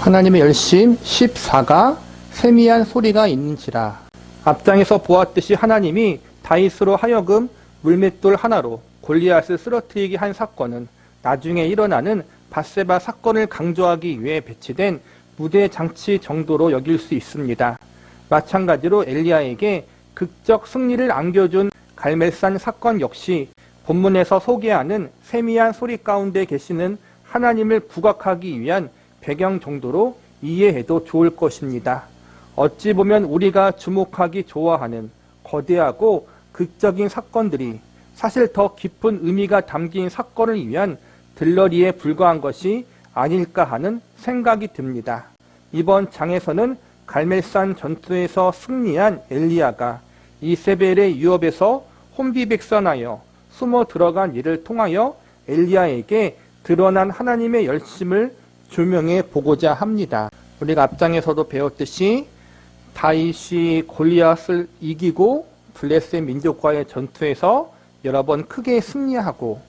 하나님의 열심 14가 세미한 소리가 있는지라. 앞장에서 보았듯이 하나님이 다윗으로 하여금 물맷돌 하나로 골리앗을 쓰러뜨리게 한 사건은 나중에 일어나는 밧세바 사건을 강조하기 위해 배치된 무대 장치 정도로 여길 수 있습니다. 마찬가지로 엘리야에게 극적 승리를 안겨준 갈멜산 사건 역시 본문에서 소개하는 세미한 소리 가운데 계시는 하나님을 부각하기 위한 배경 정도로 이해해도 좋을 것입니다. 어찌 보면 우리가 주목하기 좋아하는 거대하고 극적인 사건들이 사실 더 깊은 의미가 담긴 사건을 위한 들러리에 불과한 것이 아닐까 하는 생각이 듭니다. 이번 장에서는 갈멜산 전투에서 승리한 엘리야가 이세벨의 유업에서 혼비백산하여 숨어 들어간 일을 통하여 엘리야에게 드러난 하나님의 열심을 조명해 보고자 합니다. 우리가 앞장에서도 배웠듯이 다윗이 골리앗을 이기고 블레셋 민족과의 전투에서 여러 번 크게 승리하고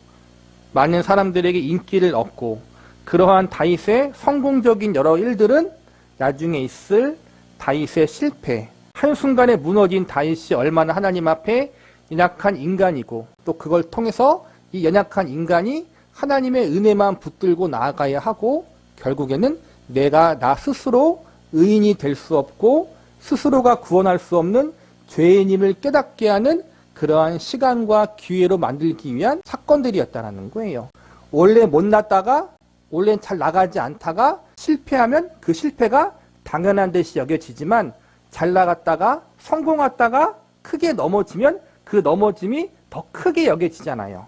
많은 사람들에게 인기를 얻고 그러한 다윗의 성공적인 여러 일들은 나중에 있을 다윗의 실패, 한순간에 무너진 다윗이 얼마나 하나님 앞에 연약한 인간이고 또 그걸 통해서 이 연약한 인간이 하나님의 은혜만 붙들고 나아가야 하고 결국에는 내가 나 스스로 의인이 될 수 없고 스스로가 구원할 수 없는 죄인임을 깨닫게 하는 그러한 시간과 기회로 만들기 위한 사건들이었다는 거예요. 원래 못났다가 원래 잘 나가지 않다가 실패하면 그 실패가 당연한 듯이 여겨지지만 잘 나갔다가 성공했다가 크게 넘어지면 그 넘어짐이 더 크게 여겨지잖아요.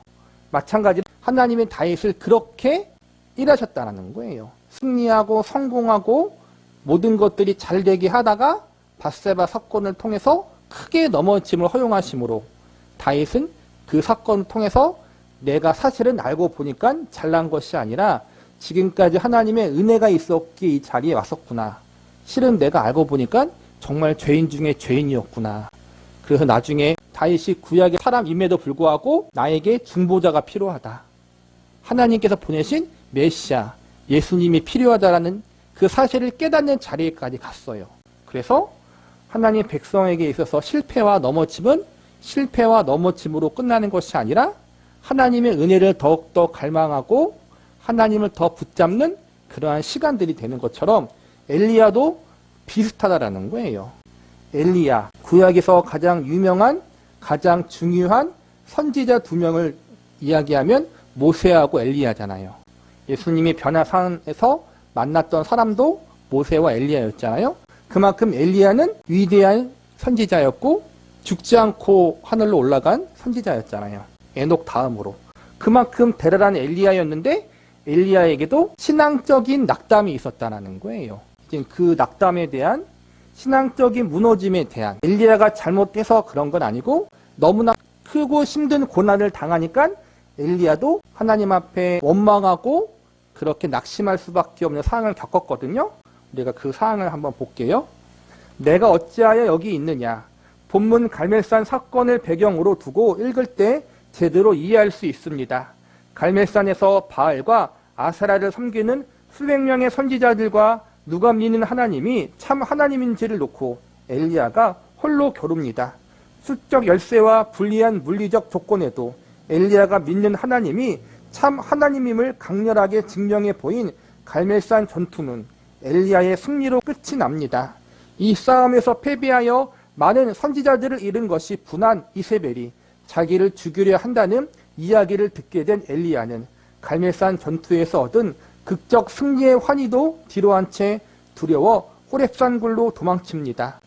마찬가지로 하나님의 다윗을 그렇게 일하셨다는 거예요. 승리하고 성공하고 모든 것들이 잘 되게 하다가 밧세바 사건을 통해서 크게 넘어짐을 허용하심으로 다윗은 그 사건을 통해서 내가 사실은 알고 보니까 잘난 것이 아니라 지금까지 하나님의 은혜가 있었기에 이 자리에 왔었구나. 실은 내가 알고 보니까 정말 죄인 중에 죄인이었구나. 그래서 나중에 다윗이 구약의 사람임에도 불구하고 나에게 중보자가 필요하다. 하나님께서 보내신 메시아, 예수님이 필요하다라는 그 사실을 깨닫는 자리에까지 갔어요. 그래서 하나님 백성에게 있어서 실패와 넘어짐은 실패와 넘어짐으로 끝나는 것이 아니라 하나님의 은혜를 더욱더 갈망하고 하나님을 더 붙잡는 그러한 시간들이 되는 것처럼 엘리야도 비슷하다라는 거예요. 엘리야, 구약에서 가장 유명한 가장 중요한 선지자 두 명을 이야기하면 모세하고 엘리야잖아요. 예수님이 변화산에서 만났던 사람도 모세와 엘리야였잖아요. 그만큼 엘리야는 위대한 선지자였고 죽지 않고 하늘로 올라간 선지자였잖아요. 에녹 다음으로. 그만큼 대단한 엘리야였는데 엘리야에게도 신앙적인 낙담이 있었다는 거예요. 이제 그 낙담에 대한 신앙적인 무너짐에 대한 엘리야가 잘못해서 그런 건 아니고 너무나 크고 힘든 고난을 당하니까 엘리야도 하나님 앞에 원망하고 그렇게 낙심할 수밖에 없는 상황을 겪었거든요. 우리가 그 상황을 한번 볼게요. 내가 어찌하여 여기 있느냐. 본문 갈멜산 사건을 배경으로 두고 읽을 때 제대로 이해할 수 있습니다. 갈멜산에서 바알과 아세라를 섬기는 수백 명의 선지자들과 누가 믿는 하나님이 참 하나님인지를 놓고 엘리야가 홀로 겨룹니다. 수적 열세와 불리한 물리적 조건에도 엘리야가 믿는 하나님이 참 하나님임을 강렬하게 증명해 보인 갈멜산 전투는 엘리야의 승리로 끝이 납니다. 이 싸움에서 패배하여 많은 선지자들을 잃은 것이 분한 이세벨이 자기를 죽이려 한다는 이야기를 듣게 된 엘리야는 갈멜산 전투에서 얻은 극적 승리의 환희도 뒤로한 채 두려워 호렙산 굴로 도망칩니다.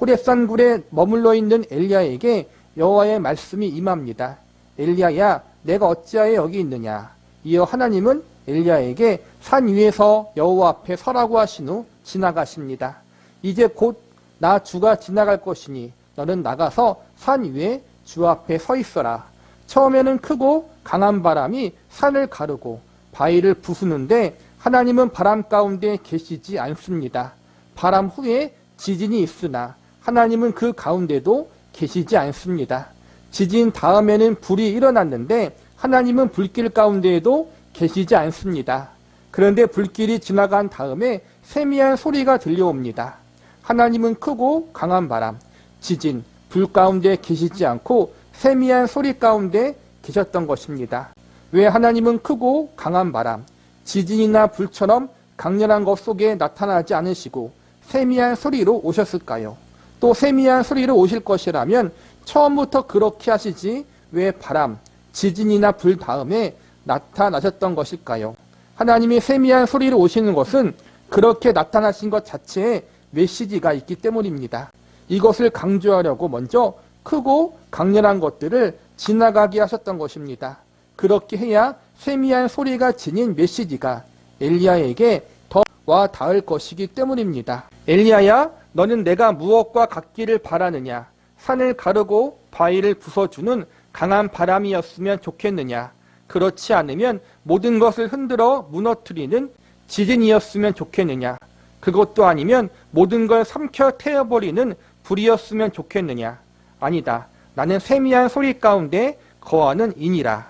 호렙산 굴에 머물러 있는 엘리야에게 여호와의 말씀이 임합니다. 엘리야야, 내가 어찌하여 여기 있느냐. 이어 하나님은 엘리야에게 산 위에서 여호와 앞에 서라고 하신 후 지나가십니다. 이제 곧 나 주가 지나갈 것이니 너는 나가서 산 위에 주 앞에 서 있어라. 처음에는 크고 강한 바람이 산을 가르고 바위를 부수는데 하나님은 바람 가운데 계시지 않습니다. 바람 후에 지진이 있으나 하나님은 그 가운데도 계시지 않습니다. 지진 다음에는 불이 일어났는데 하나님은 불길 가운데에도 계시지 않습니다. 그런데 불길이 지나간 다음에 세미한 소리가 들려옵니다. 하나님은 크고 강한 바람, 지진, 불 가운데 계시지 않고 세미한 소리 가운데 계셨던 것입니다. 왜 하나님은 크고 강한 바람, 지진이나 불처럼 강렬한 것 속에 나타나지 않으시고 세미한 소리로 오셨을까요? 또 세미한 소리로 오실 것이라면 처음부터 그렇게 하시지 왜 바람, 지진이나 불 다음에 나타나셨던 것일까요? 하나님이 세미한 소리로 오시는 것은 그렇게 나타나신 것 자체에 메시지가 있기 때문입니다. 이것을 강조하려고 먼저 크고 강렬한 것들을 지나가게 하셨던 것입니다. 그렇게 해야 세미한 소리가 지닌 메시지가 엘리야에게 더 와 닿을 것이기 때문입니다. 엘리야야, 너는 내가 무엇과 같기를 바라느냐? 산을 가르고 바위를 부숴주는 강한 바람이었으면 좋겠느냐? 그렇지 않으면 모든 것을 흔들어 무너뜨리는 지진이었으면 좋겠느냐? 그것도 아니면 모든 걸 삼켜 태워버리는 불이었으면 좋겠느냐? 아니다. 나는 세미한 소리 가운데 거하는 이니라.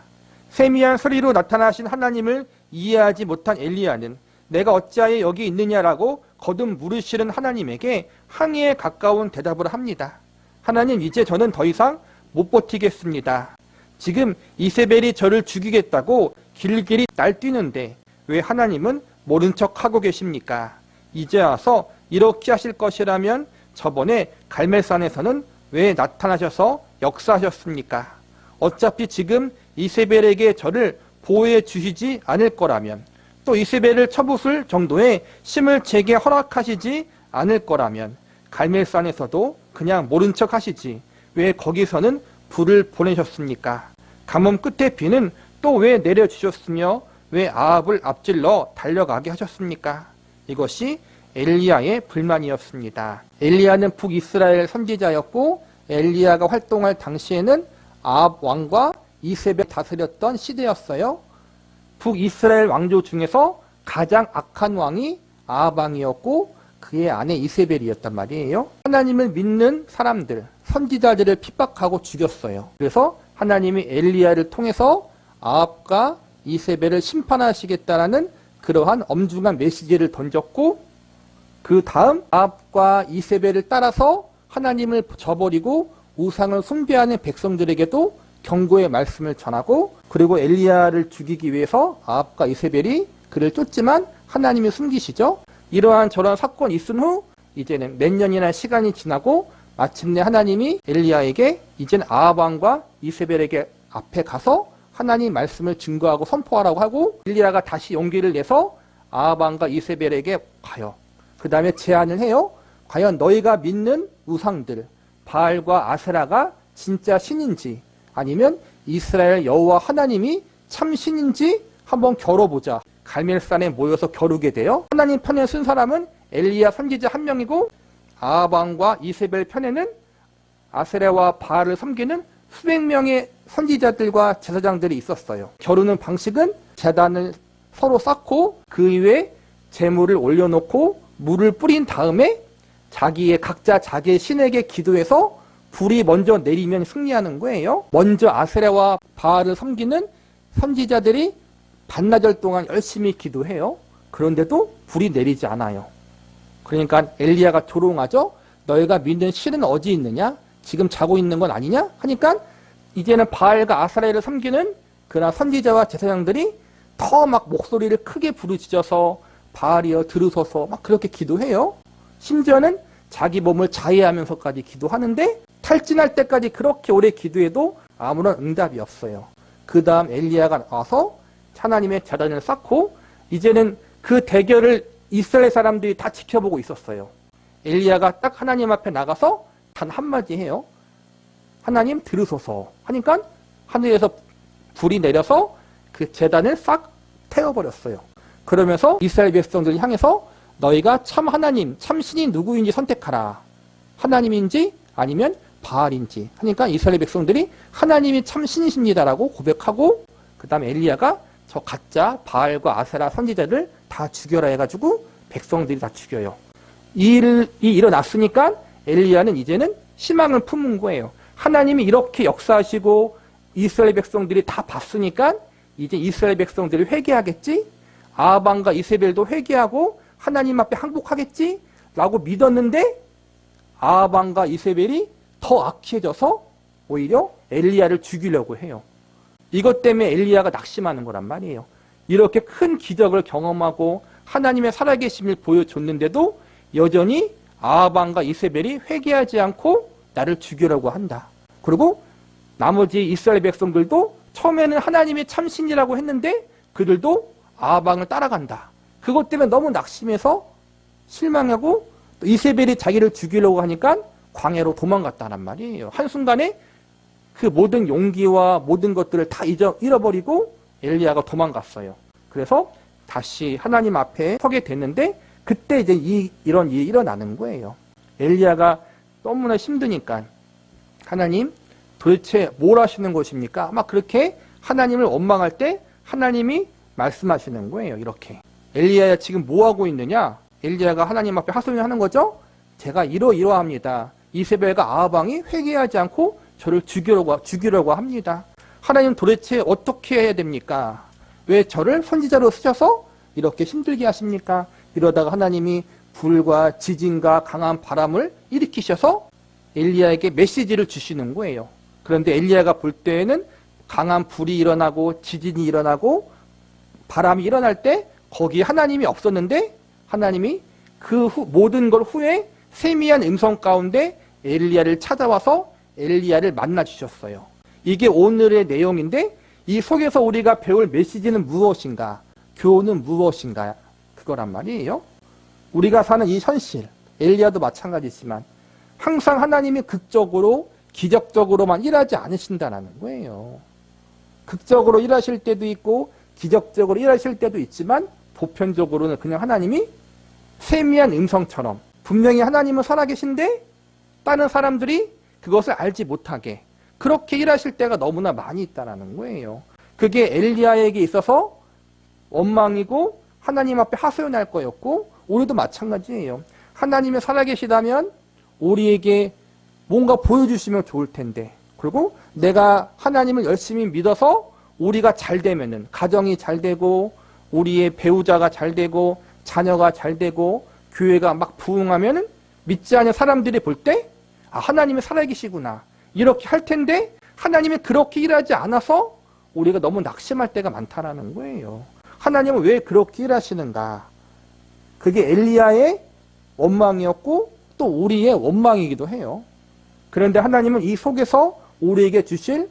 세미한 소리로 나타나신 하나님을 이해하지 못한 엘리야는 내가 어찌하여 여기 있느냐라고 거듭 물으시는 하나님에게 항의에 가까운 대답을 합니다. 하나님, 이제 저는 더 이상 못 버티겠습니다. 지금 이세벨이 저를 죽이겠다고 길길이 날뛰는데 왜 하나님은 모른 척하고 계십니까? 이제 와서 이렇게 하실 것이라면 저번에 갈멜산에서는 왜 나타나셔서 역사하셨습니까? 어차피 지금 이세벨에게 저를 보호해 주시지 않을 거라면, 또 이세벨을 쳐부술 정도의 심을 제게 허락하시지 않을 거라면 갈멜산에서도 그냥 모른 척 하시지 왜 거기서는 불을 보내셨습니까? 가뭄 끝에 비는 또 왜 내려주셨으며 왜 아합을 앞질러 달려가게 하셨습니까? 이것이 엘리야의 불만이었습니다. 엘리야는 북이스라엘 선지자였고 엘리야가 활동할 당시에는 아합 왕과 이세벨 다스렸던 시대였어요. 북이스라엘 왕조 중에서 가장 악한 왕이 아합 왕이었고 그의 아내 이세벨이었단 말이에요. 하나님을 믿는 사람들, 선지자들을 핍박하고 죽였어요. 그래서 하나님이 엘리야를 통해서 아합과 이세벨을 심판하시겠다라는 그러한 엄중한 메시지를 던졌고, 그 다음 아합과 이세벨을 따라서 하나님을 저버리고 우상을 숭배하는 백성들에게도 경고의 말씀을 전하고, 그리고 엘리야를 죽이기 위해서 아합과 이세벨이 그를 쫓지만 하나님이 숨기시죠. 이러한 저러한 사건이 있은 후 이제는 몇 년이나 시간이 지나고 마침내 하나님이 엘리야에게 이제는 아합 왕과 이세벨에게 앞에 가서 하나님 말씀을 증거하고 선포하라고 하고, 엘리야가 다시 용기를 내서 아합 왕과 이세벨에게 가요. 그 다음에 제안을 해요. 과연 너희가 믿는 우상들 바알과 아세라가 진짜 신인지 아니면 이스라엘 여호와 하나님이 참 신인지 한번 겨뤄보자. 갈멜산에 모여서 겨루게 돼요. 하나님 편에 쓴 사람은 엘리야 선지자 한 명이고 아합 왕과 이세벨 편에는 아세라와 바알을 섬기는 수백 명의 선지자들과 제사장들이 있었어요. 겨루는 방식은 제단을 서로 쌓고 그 위에 제물을 올려놓고 물을 뿌린 다음에 각자 자기의 신에게 기도해서 불이 먼저 내리면 승리하는 거예요. 먼저 아세라와 바알을 섬기는 선지자들이 반나절 동안 열심히 기도해요. 그런데도 불이 내리지 않아요. 그러니까 엘리야가 조롱하죠. 너희가 믿는 신은 어디 있느냐? 지금 자고 있는 건 아니냐? 하니까 이제는 바알과 아세라를 섬기는 그런 선지자와 제사장들이 더 막 목소리를 크게 부르짖어서 바알이여 들으소서 막 그렇게 기도해요. 심지어는 자기 몸을 자해하면서까지 기도하는데 탈진할 때까지 그렇게 오래 기도해도 아무런 응답이 없어요. 그 다음 엘리야가 와서 하나님의 제단을 쌓고 이제는 그 대결을 이스라엘 사람들이 다 지켜보고 있었어요. 엘리야가 딱 하나님 앞에 나가서 단 한마디 해요. 하나님 들으소서 하니까 하늘에서 불이 내려서 그 제단을 싹 태워버렸어요. 그러면서 이스라엘 백성들을 향해서 너희가 참 하나님, 참 신이 누구인지 선택하라. 하나님인지 아니면 바알인지 하니까 이스라엘 백성들이 하나님이 참 신이십니다라고 고백하고, 그 다음에 엘리야가 저 가짜 바알과 아세라 선지자를 다 죽여라 해가지고 백성들이 다 죽여요. 이 일이 일어났으니까 엘리야는 이제는 희망을 품은 거예요. 하나님이 이렇게 역사하시고 이스라엘 백성들이 다 봤으니까 이제 이스라엘 백성들이 회개하겠지? 아합 왕과 이세벨도 회개하고 하나님 앞에 항복하겠지? 라고 믿었는데 아합왕과 이세벨이 더 악해져서 오히려 엘리야를 죽이려고 해요. 이것 때문에 엘리야가 낙심하는 거란 말이에요. 이렇게 큰 기적을 경험하고 하나님의 살아계심을 보여줬는데도 여전히 아합왕과 이세벨이 회개하지 않고 나를 죽이려고 한다. 그리고 나머지 이스라엘 백성들도 처음에는 하나님이 참신이라고 했는데 그들도 아합왕을 따라간다. 그것 때문에 너무 낙심해서 실망하고 또 이세벨이 자기를 죽이려고 하니까 광야로 도망갔다는 말이에요. 한순간에 그 모든 용기와 모든 것들을 다 잃어버리고 엘리야가 도망갔어요. 그래서 다시 하나님 앞에 서게 됐는데 그때 이제 이런 일이 일어나는 거예요. 엘리야가 너무나 힘드니까 하나님 도대체 뭘 하시는 것입니까? 막 그렇게 하나님을 원망할 때 하나님이 말씀하시는 거예요. 이렇게 엘리야야 지금 뭐 하고 있느냐? 엘리야가 하나님 앞에 하소연을 하는 거죠. 제가 이러합니다. 이세벨과 아합왕이 회개하지 않고 저를 죽이려고 합니다. 하나님 도대체 어떻게 해야 됩니까? 왜 저를 선지자로 쓰셔서 이렇게 힘들게 하십니까? 이러다가 하나님이 불과 지진과 강한 바람을 일으키셔서 엘리야에게 메시지를 주시는 거예요. 그런데 엘리야가 볼 때에는 강한 불이 일어나고 지진이 일어나고 바람이 일어날 때 거기에 하나님이 없었는데 하나님이 그 모든 걸 후에 세미한 음성 가운데 엘리야를 찾아와서 엘리야를 만나 주셨어요. 이게 오늘의 내용인데 이 속에서 우리가 배울 메시지는 무엇인가? 교훈은 무엇인가? 그거란 말이에요. 우리가 사는 이 현실, 엘리야도 마찬가지지만 항상 하나님이 극적으로 기적적으로만 일하지 않으신다는 거예요. 극적으로 일하실 때도 있고 기적적으로 일하실 때도 있지만 보편적으로는 그냥 하나님이 세미한 음성처럼 분명히 하나님은 살아계신데 다른 사람들이 그것을 알지 못하게 그렇게 일하실 때가 너무나 많이 있다는 거예요. 그게 엘리야에게 있어서 원망이고 하나님 앞에 하소연할 거였고 우리도 마찬가지예요. 하나님이 살아계시다면 우리에게 뭔가 보여주시면 좋을 텐데 그리고 내가 하나님을 열심히 믿어서 우리가 잘 되면은 가정이 잘 되고 우리의 배우자가 잘 되고 자녀가 잘 되고 교회가 막 부흥하면은 믿지 않는 사람들이 볼 때 아, 하나님이 살아계시구나 이렇게 할 텐데 하나님이 그렇게 일하지 않아서 우리가 너무 낙심할 때가 많다라는 거예요. 하나님은 왜 그렇게 일하시는가? 그게 엘리야의 원망이었고 또 우리의 원망이기도 해요. 그런데 하나님은 이 속에서 우리에게 주실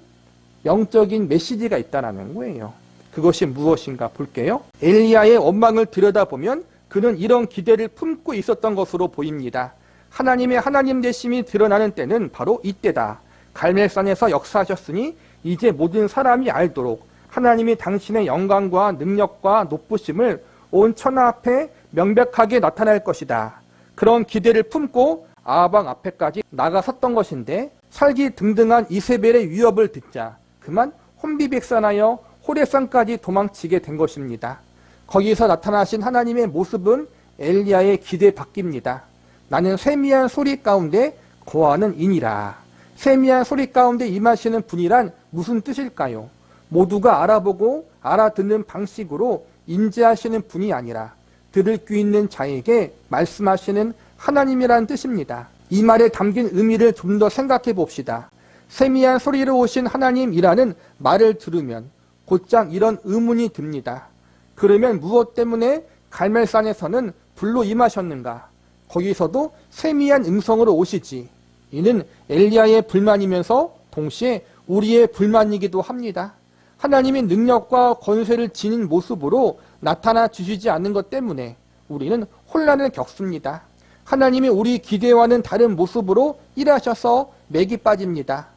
영적인 메시지가 있다는 거예요. 그것이 무엇인가 볼게요. 엘리야의 원망을 들여다보면 그는 이런 기대를 품고 있었던 것으로 보입니다. 하나님의 하나님 되심이 드러나는 때는 바로 이때다. 갈멜산에서 역사하셨으니 이제 모든 사람이 알도록 하나님이 당신의 영광과 능력과 높으심을 온 천하 앞에 명백하게 나타낼 것이다. 그런 기대를 품고 아합왕 앞에까지 나가섰던 것인데 살기 등등한 이세벨의 위협을 듣자 그만 혼비백산하여 호레산까지 도망치게 된 것입니다. 거기서 나타나신 하나님의 모습은 엘리야의 기대에 바뀝니다. 나는 세미한 소리 가운데 거하는 이니라. 세미한 소리 가운데 임하시는 분이란 무슨 뜻일까요? 모두가 알아보고 알아듣는 방식으로 인지하시는 분이 아니라 들을 귀 있는 자에게 말씀하시는 하나님이라는 뜻입니다. 이 말에 담긴 의미를 좀 더 생각해 봅시다. 세미한 소리로 오신 하나님이라는 말을 들으면 곧장 이런 의문이 듭니다. 그러면 무엇 때문에 갈멜산에서는 불로 임하셨는가? 거기서도 세미한 음성으로 오시지. 이는 엘리야의 불만이면서 동시에 우리의 불만이기도 합니다. 하나님의 능력과 권세를 지닌 모습으로 나타나 주시지 않는 것 때문에 우리는 혼란을 겪습니다. 하나님이 우리 기대와는 다른 모습으로 일하셔서 맥이 빠집니다.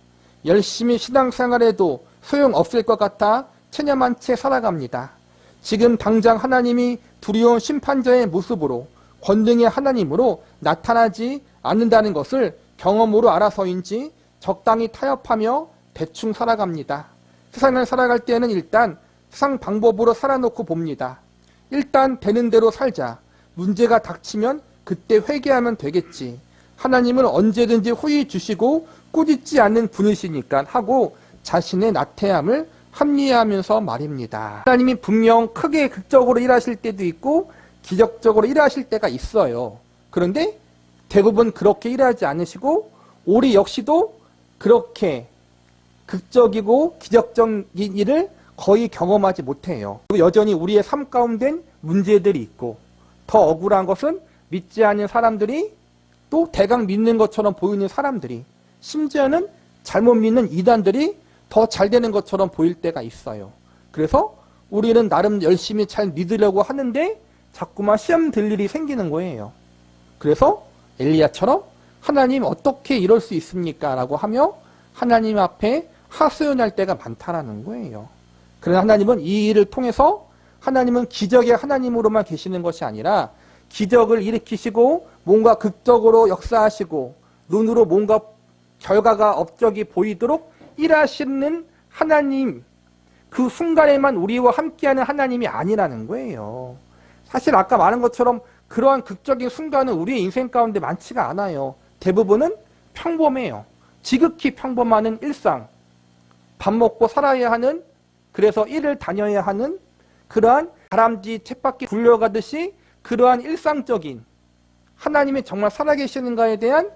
열심히 신앙생활해도 소용없을 것 같아 체념한 채 살아갑니다. 지금 당장 하나님이 두려운 심판자의 모습으로 권능의 하나님으로 나타나지 않는다는 것을 경험으로 알아서인지 적당히 타협하며 대충 살아갑니다. 세상을 살아갈 때는 일단 세상 방법으로 살아놓고 봅니다. 일단 되는 대로 살자. 문제가 닥치면 그때 회개하면 되겠지. 하나님은 언제든지 후히 주시고 꾸짖지 않는 분이시니까 하고 자신의 나태함을 합리화하면서 말입니다. 하나님이 분명 크게 극적으로 일하실 때도 있고 기적적으로 일하실 때가 있어요. 그런데 대부분 그렇게 일하지 않으시고 우리 역시도 그렇게 극적이고 기적적인 일을 거의 경험하지 못해요. 그리고 여전히 우리의 삶 가운데는 문제들이 있고, 더 억울한 것은 믿지 않는 사람들이 또 대강 믿는 것처럼 보이는 사람들이, 심지어는 잘못 믿는 이단들이 더 잘 되는 것처럼 보일 때가 있어요. 그래서 우리는 나름 열심히 잘 믿으려고 하는데 자꾸만 시험 들 일이 생기는 거예요. 그래서 엘리야처럼 하나님 어떻게 이럴 수 있습니까? 라고 하며 하나님 앞에 하소연할 때가 많다라는 거예요. 그러나 하나님은 이 일을 통해서 하나님은 기적의 하나님으로만 계시는 것이 아니라 기적을 일으키시고 뭔가 극적으로 역사하시고 눈으로 뭔가 결과가 업적이 보이도록 일하시는 하나님, 그 순간에만 우리와 함께하는 하나님이 아니라는 거예요. 사실 아까 말한 것처럼 그러한 극적인 순간은 우리의 인생 가운데 많지가 않아요. 대부분은 평범해요. 지극히 평범한 일상, 밥 먹고 살아야 하는, 그래서 일을 다녀야 하는 그러한 다람쥐 쳇바퀴 굴려가듯이 그러한 일상적인, 하나님이 정말 살아계시는가에 대한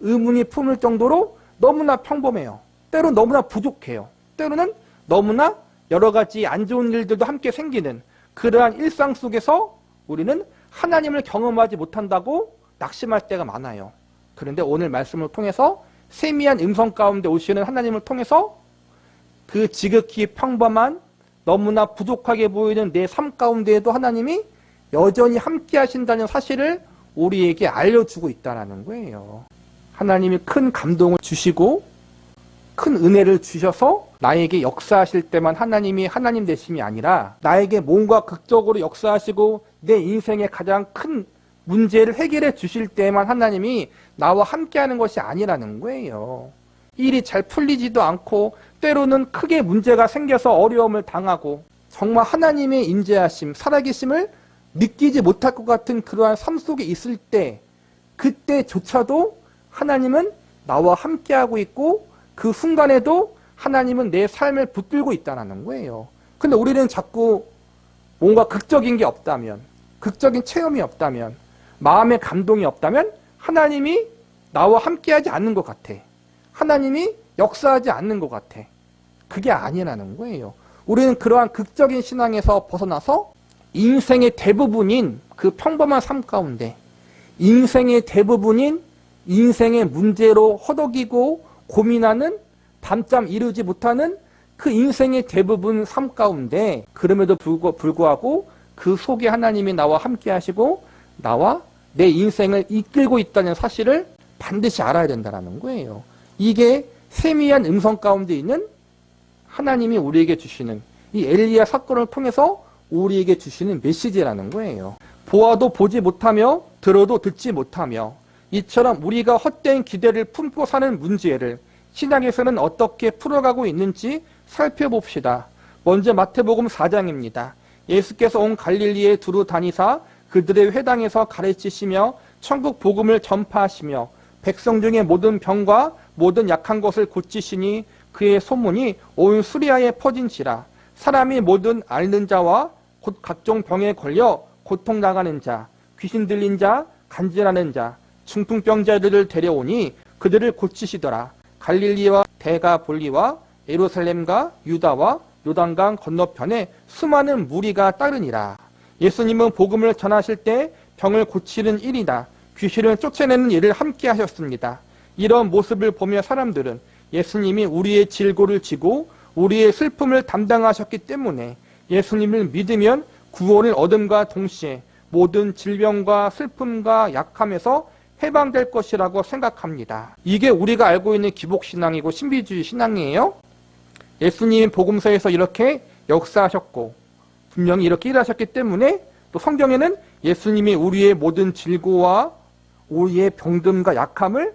의문이 품을 정도로 너무나 평범해요. 때로 너무나 부족해요. 때로는 너무나 여러 가지 안 좋은 일들도 함께 생기는 그러한 일상 속에서 우리는 하나님을 경험하지 못한다고 낙심할 때가 많아요. 그런데 오늘 말씀을 통해서 세미한 음성 가운데 오시는 하나님을 통해서 그 지극히 평범한, 너무나 부족하게 보이는 내 삶 가운데에도 하나님이 여전히 함께 하신다는 사실을 우리에게 알려주고 있다는 거예요. 하나님이 큰 감동을 주시고 큰 은혜를 주셔서 나에게 역사하실 때만 하나님이 하나님 되심이 아니라 나에게 뭔가 극적으로 역사하시고 내 인생의 가장 큰 문제를 해결해 주실 때만 하나님이 나와 함께하는 것이 아니라는 거예요. 일이 잘 풀리지도 않고 때로는 크게 문제가 생겨서 어려움을 당하고 정말 하나님의 인재하심, 살아계심을 느끼지 못할 것 같은 그러한 삶 속에 있을 때, 그때조차도 하나님은 나와 함께하고 있고 그 순간에도 하나님은 내 삶을 붙들고 있다는 거예요. 근데 우리는 자꾸 뭔가 극적인 게 없다면, 극적인 체험이 없다면, 마음의 감동이 없다면 하나님이 나와 함께하지 않는 것 같아. 하나님이 역사하지 않는 것 같아. 그게 아니라는 거예요. 우리는 그러한 극적인 신앙에서 벗어나서 인생의 대부분인 그 평범한 삶 가운데, 인생의 대부분인 인생의 문제로 허덕이고 고민하는, 밤잠 이루지 못하는 그 인생의 대부분 삶 가운데, 그럼에도 불구하고 그 속에 하나님이 나와 함께 하시고 나와 내 인생을 이끌고 있다는 사실을 반드시 알아야 된다는 거예요. 이게 세미한 음성 가운데 있는 하나님이 우리에게 주시는, 이 엘리야 사건을 통해서 우리에게 주시는 메시지라는 거예요. 보아도 보지 못하며 들어도 듣지 못하며, 이처럼 우리가 헛된 기대를 품고 사는 문제를 신약에서는 어떻게 풀어가고 있는지 살펴봅시다. 먼저 마태복음 4장입니다. 예수께서 온 갈릴리에 두루 다니사 그들의 회당에서 가르치시며 천국 복음을 전파하시며 백성 중에 모든 병과 모든 약한 것을 고치시니 그의 소문이 온 수리아에 퍼진지라. 사람이 모든 앓는 자와 곧 각종 병에 걸려 고통당하는 자, 귀신 들린 자, 간질하는 자, 중풍병자들을 데려오니 그들을 고치시더라. 갈릴리와 데가볼리와 예루살렘과 유다와 요단강 건너편에 수많은 무리가 따르니라. 예수님은 복음을 전하실 때 병을 고치는 일이나 귀신을 쫓아내는 일을 함께 하셨습니다. 이런 모습을 보며 사람들은 예수님이 우리의 질고를 지고 우리의 슬픔을 담당하셨기 때문에 예수님을 믿으면 구원을 얻음과 동시에 모든 질병과 슬픔과 약함에서 해방될 것이라고 생각합니다. 이게 우리가 알고 있는 기복신앙이고 신비주의 신앙이에요. 예수님이 복음서에서 이렇게 역사하셨고 분명히 이렇게 일하셨기 때문에 또 성경에는 예수님이 우리의 모든 질고와 우리의 병듦과 약함을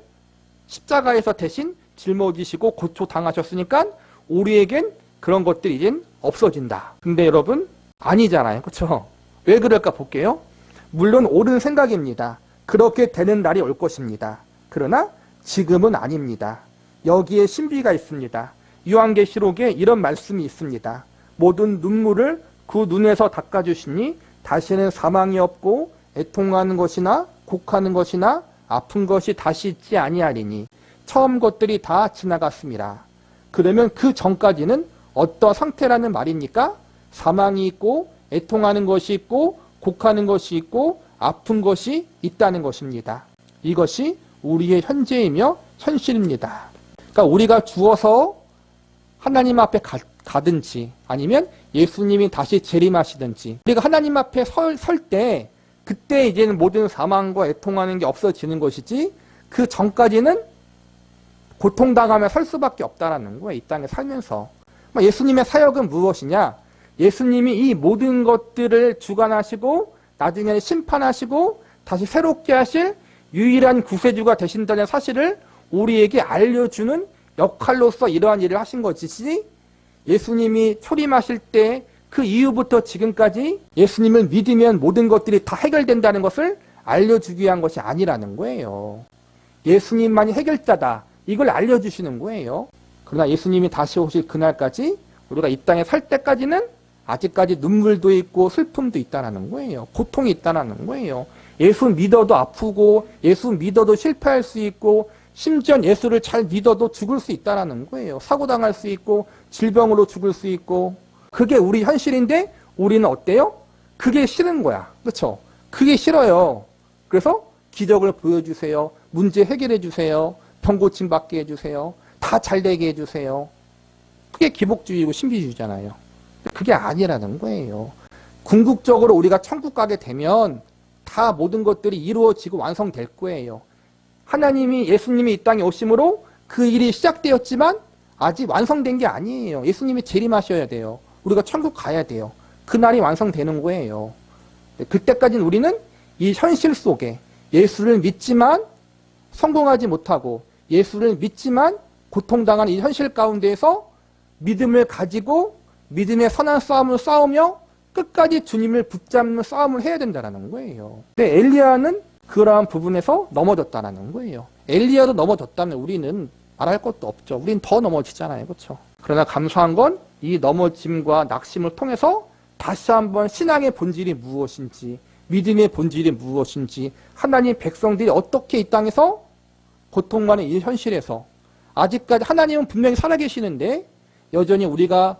십자가에서 대신 짊어지시고 고초당하셨으니까 우리에겐 그런 것들이 이젠 없어진다. 근데 여러분 아니잖아요. 그렇죠? 왜 그럴까 볼게요. 물론 옳은 생각입니다. 그렇게 되는 날이 올 것입니다. 그러나 지금은 아닙니다. 여기에 신비가 있습니다. 요한계시록에 이런 말씀이 있습니다. 모든 눈물을 그 눈에서 닦아주시니 다시는 사망이 없고 애통하는 것이나 곡하는 것이나 아픈 것이 다시 있지 아니하리니 처음 것들이 다 지나갔습니다. 그러면 그 전까지는 어떤 상태라는 말입니까? 사망이 있고 애통하는 것이 있고 곡하는 것이 있고 아픈 것이 있다는 것입니다. 이것이 우리의 현재이며 현실입니다. 그러니까 우리가 죽어서 하나님 앞에 가든지 아니면 예수님이 다시 재림하시든지 우리가 하나님 앞에 설 때 그때 이제는 모든 사망과 애통하는 게 없어지는 것이지 그 전까지는 고통당하며 설 수밖에 없다라는 거예요. 이 땅에 살면서. 예수님의 사역은 무엇이냐? 예수님이 이 모든 것들을 주관하시고 나중에 심판하시고 다시 새롭게 하실 유일한 구세주가 되신다는 사실을 우리에게 알려주는 역할로서 이러한 일을 하신 것이지 예수님이 초림하실 때 그 이후부터 지금까지 예수님을 믿으면 모든 것들이 다 해결된다는 것을 알려주기 위한 것이 아니라는 거예요. 예수님만이 해결자다. 이걸 알려주시는 거예요. 그러나 예수님이 다시 오실 그날까지 우리가 이 땅에 살 때까지는 아직까지 눈물도 있고 슬픔도 있다는 거예요. 고통이 있다는 거예요. 예수 믿어도 아프고 예수 믿어도 실패할 수 있고 심지어 예수를 잘 믿어도 죽을 수 있다는 거예요. 사고당할 수 있고 질병으로 죽을 수 있고 그게 우리 현실인데 우리는 어때요? 그게 싫은 거야. 그렇죠? 그게 싫어요. 그래서 기적을 보여주세요. 문제 해결해 주세요. 병 고침 받게 해주세요. 다 잘되게 해주세요. 그게 기복주의고 신비주의잖아요. 그게 아니라는 거예요. 궁극적으로 우리가 천국 가게 되면 다 모든 것들이 이루어지고 완성될 거예요. 하나님이 예수님이 이 땅에 오심으로 그 일이 시작되었지만 아직 완성된 게 아니에요. 예수님이 재림하셔야 돼요. 우리가 천국 가야 돼요. 그날이 완성되는 거예요. 그때까지는 우리는 이 현실 속에 예수를 믿지만 성공하지 못하고 예수를 믿지만 고통당하는 이 현실 가운데에서 믿음을 가지고 믿음의 선한 싸움을 싸우며 끝까지 주님을 붙잡는 싸움을 해야 된다는 거예요. 근데 엘리야는 그러한 부분에서 넘어졌다는 거예요. 엘리야도 넘어졌다면 우리는 말할 것도 없죠. 우린 더 넘어지잖아요. 그렇죠? 그러나 감사한 건 이 넘어짐과 낙심을 통해서 다시 한번 신앙의 본질이 무엇인지 믿음의 본질이 무엇인지 하나님 백성들이 어떻게 이 땅에서 고통만의 이 현실에서 아직까지 하나님은 분명히 살아계시는데 여전히 우리가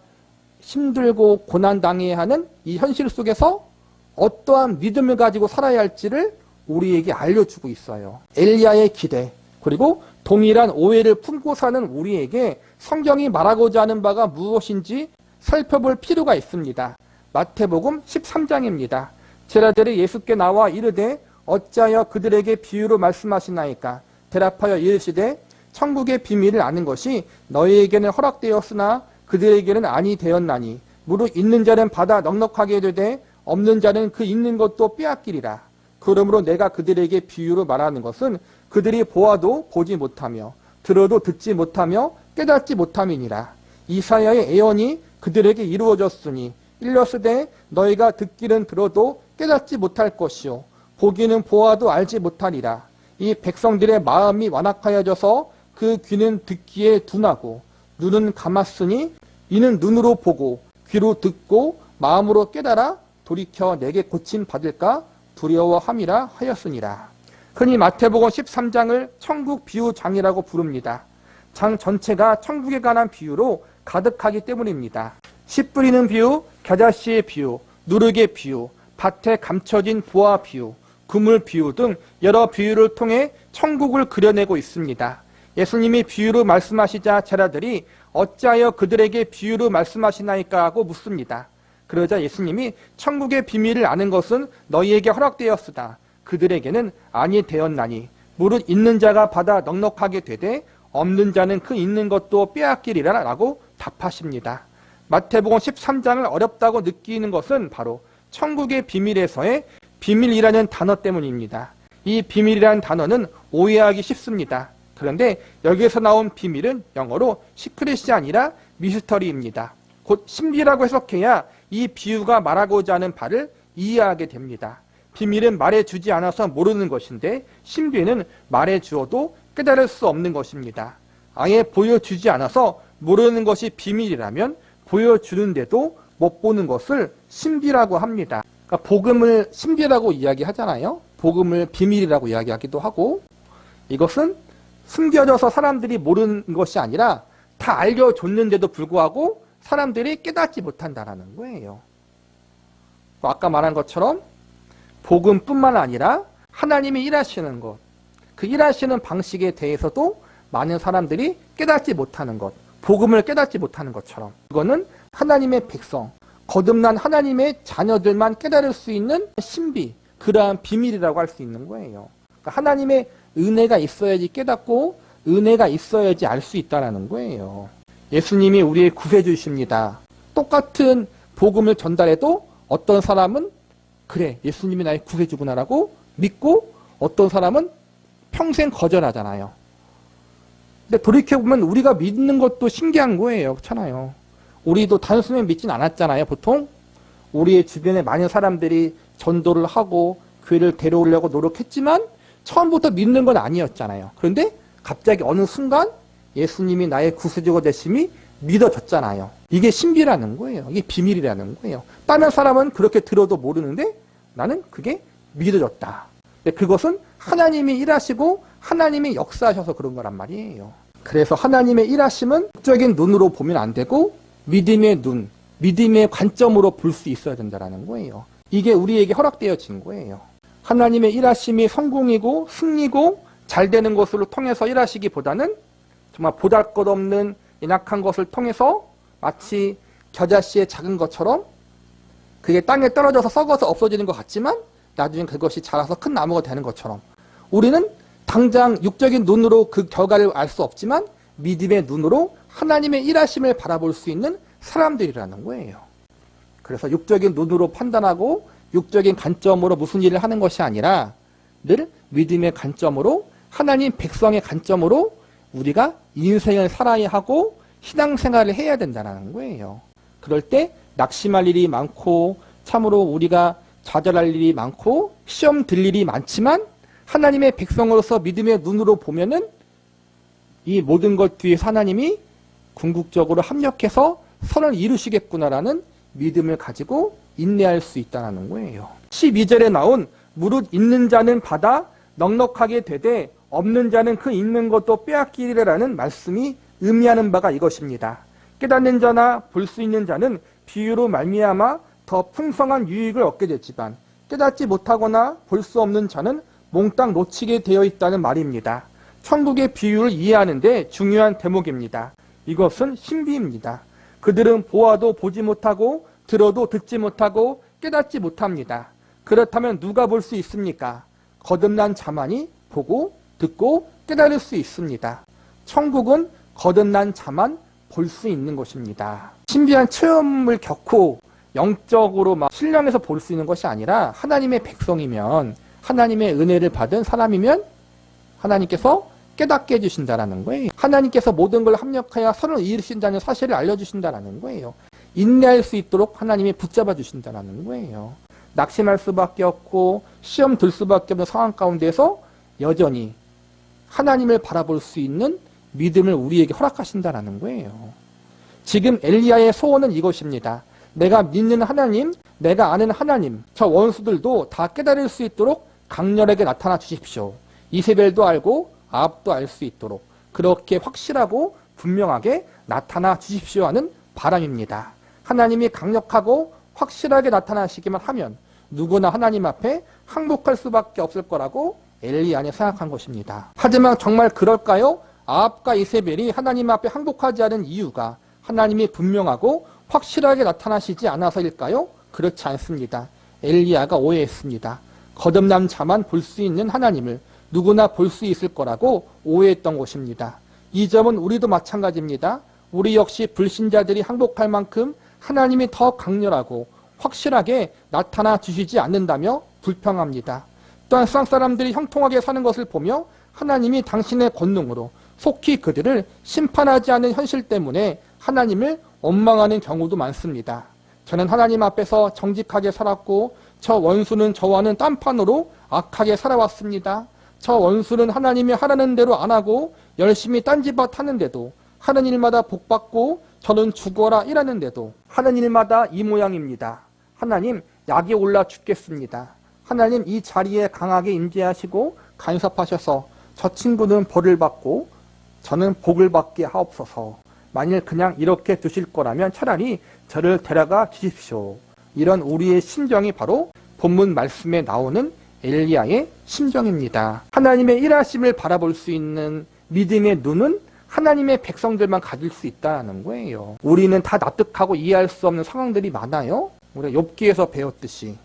힘들고 고난당해야 하는 이 현실 속에서 어떠한 믿음을 가지고 살아야 할지를 우리에게 알려주고 있어요. 엘리야의 기대 그리고 동일한 오해를 품고 사는 우리에게 성경이 말하고자 하는 바가 무엇인지 살펴볼 필요가 있습니다. 마태복음 13장입니다. 제자들이 예수께 나와 이르되 어찌하여 그들에게 비유로 말씀하시나이까 대답하여 이르시되 천국의 비밀을 아는 것이 너희에게는 허락되었으나 그들에게는 아니 되었나니 무릇 있는 자는 받아 넉넉하게 되되 없는 자는 그 있는 것도 빼앗기리라. 그러므로 내가 그들에게 비유로 말하는 것은 그들이 보아도 보지 못하며 들어도 듣지 못하며 깨닫지 못함이니라. 이사야의 예언이 그들에게 이루어졌으니 일렀으되 너희가 듣기는 들어도 깨닫지 못할 것이요 보기는 보아도 알지 못하리라. 이 백성들의 마음이 완악하여져서 그 귀는 듣기에 둔하고 눈은 감았으니 이는 눈으로 보고 귀로 듣고 마음으로 깨달아 돌이켜 내게 고침 받을까 두려워함이라 하였으니라. 흔히 마태복음 13장을 천국 비유장이라고 부릅니다. 장 전체가 천국에 관한 비유로 가득하기 때문입니다. 씨 뿌리는 비유, 겨자씨의 비유, 누룩의 비유, 밭에 감춰진 보화 비유, 그물 비유 등 여러 비유를 통해 천국을 그려내고 있습니다. 예수님이 비유로 말씀하시자 제자들이 어찌하여 그들에게 비유로 말씀하시나이까 하고 묻습니다. 그러자 예수님이 천국의 비밀을 아는 것은 너희에게 허락되었으나 그들에게는 아니 되었나니 무릇 있는 자가 받아 넉넉하게 되되 없는 자는 그 있는 것도 빼앗기리라 라고 답하십니다. 마태복음 13장을 어렵다고 느끼는 것은 바로 천국의 비밀에서의 비밀이라는 단어 때문입니다. 이 비밀이라는 단어는 오해하기 쉽습니다. 그런데 여기에서 나온 비밀은 영어로 시크릿이 아니라 미스터리입니다. 곧 신비라고 해석해야 이 비유가 말하고자 하는 바를 이해하게 됩니다. 비밀은 말해주지 않아서 모르는 것인데 신비는 말해주어도 깨달을 수 없는 것입니다. 아예 보여주지 않아서 모르는 것이 비밀이라면 보여주는데도 못 보는 것을 신비라고 합니다. 그러니까 복음을 신비라고 이야기하잖아요. 복음을 비밀이라고 이야기하기도 하고, 이것은 숨겨져서 사람들이 모르는 것이 아니라 다 알려줬는데도 불구하고 사람들이 깨닫지 못한다는 거예요. 아까 말한 것처럼 복음뿐만 아니라 하나님이 일하시는 것, 그 일하시는 방식에 대해서도 많은 사람들이 깨닫지 못하는 것, 복음을 깨닫지 못하는 것처럼, 그거는 하나님의 백성, 거듭난 하나님의 자녀들만 깨달을 수 있는 신비, 그러한 비밀이라고 할 수 있는 거예요. 그러니까 하나님의 은혜가 있어야지 깨닫고 은혜가 있어야지 알 수 있다는 거예요. 예수님이 우리의 구세주이십니다. 똑같은 복음을 전달해도 어떤 사람은 그래, 예수님이 나의 구세주구나라고 믿고, 어떤 사람은 평생 거절하잖아요. 근데 돌이켜보면 우리가 믿는 것도 신기한 거예요. 그렇잖아요. 우리도 단숨에 믿진 않았잖아요. 보통 우리의 주변에 많은 사람들이 전도를 하고 교회를 데려오려고 노력했지만 처음부터 믿는 건 아니었잖아요. 그런데 갑자기 어느 순간 예수님이 나의 구세주가 되심이 믿어졌잖아요. 이게 신비라는 거예요. 이게 비밀이라는 거예요. 다른 사람은 그렇게 들어도 모르는데 나는 그게 믿어졌다. 근데 그것은 하나님이 일하시고 하나님이 역사하셔서 그런 거란 말이에요. 그래서 하나님의 일하심은 적인 눈으로 보면 안 되고 믿음의 눈, 믿음의 관점으로 볼 수 있어야 된다는 거예요. 이게 우리에게 허락되어진 거예요. 하나님의 일하심이 성공이고 승리고 잘 되는 것을 통해서 일하시기보다는 정말 보잘것없는 연약한 것을 통해서 마치 겨자씨의 작은 것처럼 그게 땅에 떨어져서 썩어서 없어지는 것 같지만 나중에 그것이 자라서 큰 나무가 되는 것처럼 우리는 당장 육적인 눈으로 그 결과를 알 수 없지만 믿음의 눈으로 하나님의 일하심을 바라볼 수 있는 사람들이라는 거예요. 그래서 육적인 눈으로 판단하고 육적인 관점으로 무슨 일을 하는 것이 아니라 늘 믿음의 관점으로 하나님 백성의 관점으로 우리가 인생을 살아야 하고 신앙생활을 해야 된다는 거예요. 그럴 때 낙심할 일이 많고 참으로 우리가 좌절할 일이 많고 시험 들 일이 많지만 하나님의 백성으로서 믿음의 눈으로 보면은 이 모든 것 뒤에 하나님이 궁극적으로 합력해서 선을 이루시겠구나라는 믿음을 가지고 인내할 수 있다는 거예요. 12절에 나온 무릇 있는 자는 받아 넉넉하게 되되 없는 자는 그 있는 것도 빼앗기리라는 말씀이 의미하는 바가 이것입니다. 깨닫는 자나 볼 수 있는 자는 비유로 말미암아 더 풍성한 유익을 얻게 됐지만 깨닫지 못하거나 볼 수 없는 자는 몽땅 놓치게 되어 있다는 말입니다. 천국의 비유를 이해하는 데 중요한 대목입니다. 이것은 신비입니다. 그들은 보아도 보지 못하고 들어도 듣지 못하고 깨닫지 못합니다. 그렇다면 누가 볼 수 있습니까? 거듭난 자만이 보고 듣고 깨달을 수 있습니다. 천국은 거듭난 자만 볼 수 있는 것입니다. 신비한 체험을 겪고 영적으로 막 신령해서 볼 수 있는 것이 아니라 하나님의 백성이면 하나님의 은혜를 받은 사람이면 하나님께서 깨닫게 해주신다는 거예요. 하나님께서 모든 걸 합력하여 선을 이루신다는 사실을 알려주신다는 거예요. 인내할 수 있도록 하나님이 붙잡아 주신다는 거예요. 낙심할 수밖에 없고 시험 들 수밖에 없는 상황 가운데서 여전히 하나님을 바라볼 수 있는 믿음을 우리에게 허락하신다는 거예요. 지금 엘리야의 소원은 이것입니다. 내가 믿는 하나님, 내가 아는 하나님, 저 원수들도 다 깨달을 수 있도록 강렬하게 나타나 주십시오. 이세벨도 알고 아합도 알 수 있도록 그렇게 확실하고 분명하게 나타나 주십시오 하는 바람입니다. 하나님이 강력하고 확실하게 나타나시기만 하면 누구나 하나님 앞에 항복할 수밖에 없을 거라고 엘리야는 생각한 것입니다. 하지만 정말 그럴까요? 아합과 이세벨이 하나님 앞에 항복하지 않은 이유가 하나님이 분명하고 확실하게 나타나시지 않아서일까요? 그렇지 않습니다. 엘리야가 오해했습니다. 거듭난 자만 볼 수 있는 하나님을 누구나 볼 수 있을 거라고 오해했던 것입니다. 이 점은 우리도 마찬가지입니다. 우리 역시 불신자들이 항복할 만큼 하나님이 더 강렬하고 확실하게 나타나 주시지 않는다며 불평합니다. 또한 세상 사람들이 형통하게 사는 것을 보며 하나님이 당신의 권능으로 속히 그들을 심판하지 않는 현실 때문에 하나님을 원망하는 경우도 많습니다. 저는 하나님 앞에서 정직하게 살았고 저 원수는 저와는 딴판으로 악하게 살아왔습니다. 저 원수는 하나님이 하라는 대로 안 하고 열심히 딴지밭 하는데도 하는 일마다 복받고 저는 죽어라 일하는데도 하는 일마다 이 모양입니다. 하나님, 약이 올라 죽겠습니다. 하나님 이 자리에 강하게 임재하시고 간섭하셔서 저 친구는 벌을 받고 저는 복을 받게 하옵소서. 만일 그냥 이렇게 두실 거라면 차라리 저를 데려가 주십시오. 이런 우리의 심정이 바로 본문 말씀에 나오는 엘리야의 심정입니다. 하나님의 일하심을 바라볼 수 있는 믿음의 눈은 하나님의 백성들만 가질 수 있다는 거예요. 우리는 다 납득하고 이해할 수 없는 상황들이 많아요. 우리가 욥기에서 배웠듯이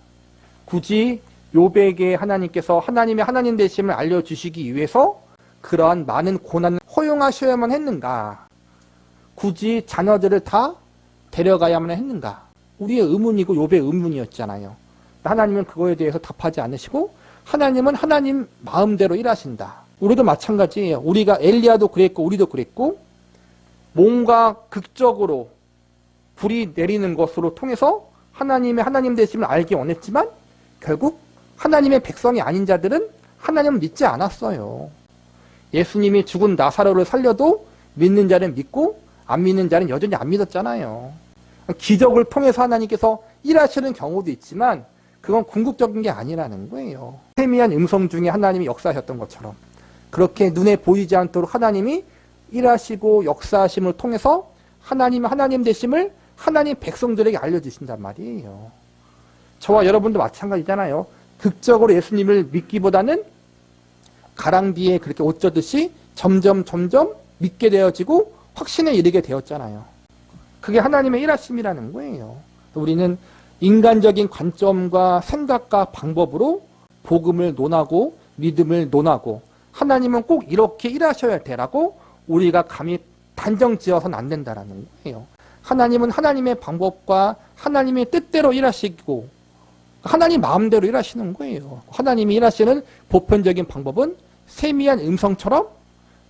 굳이 욥에게 하나님께서 하나님의 하나님 되심을 알려주시기 위해서 그러한 많은 고난을 허용하셔야만 했는가? 굳이 자녀들을 다 데려가야만 했는가? 우리의 의문이고 욥의 의문이었잖아요. 하나님은 그거에 대해서 답하지 않으시고 하나님은 하나님 마음대로 일하신다. 우리도 마찬가지예요. 우리가 엘리야도 그랬고 우리도 그랬고 뭔가 극적으로 불이 내리는 것으로 통해서 하나님의 하나님 되심을 알기 원했지만 결국 하나님의 백성이 아닌 자들은 하나님을 믿지 않았어요. 예수님이 죽은 나사로를 살려도 믿는 자는 믿고 안 믿는 자는 여전히 안 믿었잖아요. 기적을 통해서 하나님께서 일하시는 경우도 있지만 그건 궁극적인 게 아니라는 거예요. 세미한 음성 중에 하나님이 역사하셨던 것처럼 그렇게 눈에 보이지 않도록 하나님이 일하시고 역사하심을 통해서 하나님의 하나님 되심을 하나님 백성들에게 알려주신단 말이에요. 저와 여러분도 마찬가지잖아요. 극적으로 예수님을 믿기보다는 가랑비에 그렇게 옷 젖듯이 점점 믿게 되어지고 확신에 이르게 되었잖아요. 그게 하나님의 일하심이라는 거예요. 우리는 인간적인 관점과 생각과 방법으로 복음을 논하고 믿음을 논하고 하나님은 꼭 이렇게 일하셔야 되라고 우리가 감히 단정 지어서는 안 된다라는 거예요. 하나님은 하나님의 방법과 하나님의 뜻대로 일하시고 하나님 마음대로 일하시는 거예요. 하나님이 일하시는 보편적인 방법은 세미한 음성처럼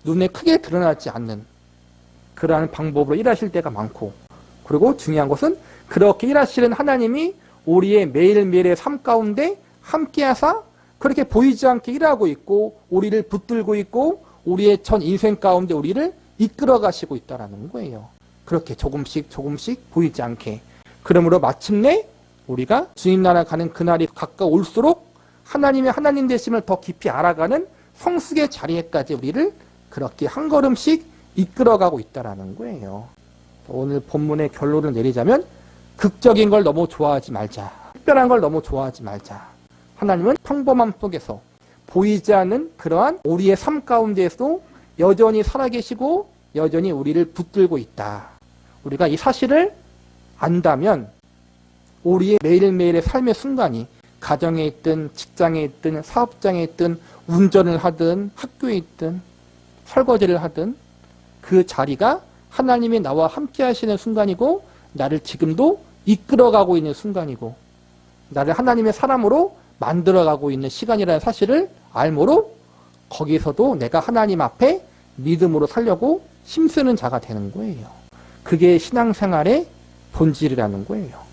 눈에 크게 드러나지 않는 그러한 방법으로 일하실 때가 많고 그리고 중요한 것은 그렇게 일하시는 하나님이 우리의 매일매일의 삶 가운데 함께하사 그렇게 보이지 않게 일하고 있고 우리를 붙들고 있고 우리의 전 인생 가운데 우리를 이끌어 가시고 있다는 거예요. 그렇게 조금씩 보이지 않게. 그러므로 마침내 우리가 주님 나라 가는 그날이 가까울수록 하나님의 하나님 되심을 더 깊이 알아가는 성숙의 자리에까지 우리를 그렇게 한 걸음씩 이끌어가고 있다는 거예요. 오늘 본문의 결론을 내리자면 극적인 걸 너무 좋아하지 말자. 특별한 걸 너무 좋아하지 말자. 하나님은 평범함 속에서 보이지 않는 그러한 우리의 삶 가운데에서도 여전히 살아계시고 여전히 우리를 붙들고 있다. 우리가 이 사실을 안다면 우리의 매일매일의 삶의 순간이 가정에 있든 직장에 있든 사업장에 있든 운전을 하든 학교에 있든 설거지를 하든 그 자리가 하나님이 나와 함께 하시는 순간이고 나를 지금도 이끌어가고 있는 순간이고 나를 하나님의 사람으로 만들어가고 있는 시간이라는 사실을 알므로 거기서도 내가 하나님 앞에 믿음으로 살려고 힘쓰는 자가 되는 거예요. 그게 신앙생활의 본질이라는 거예요.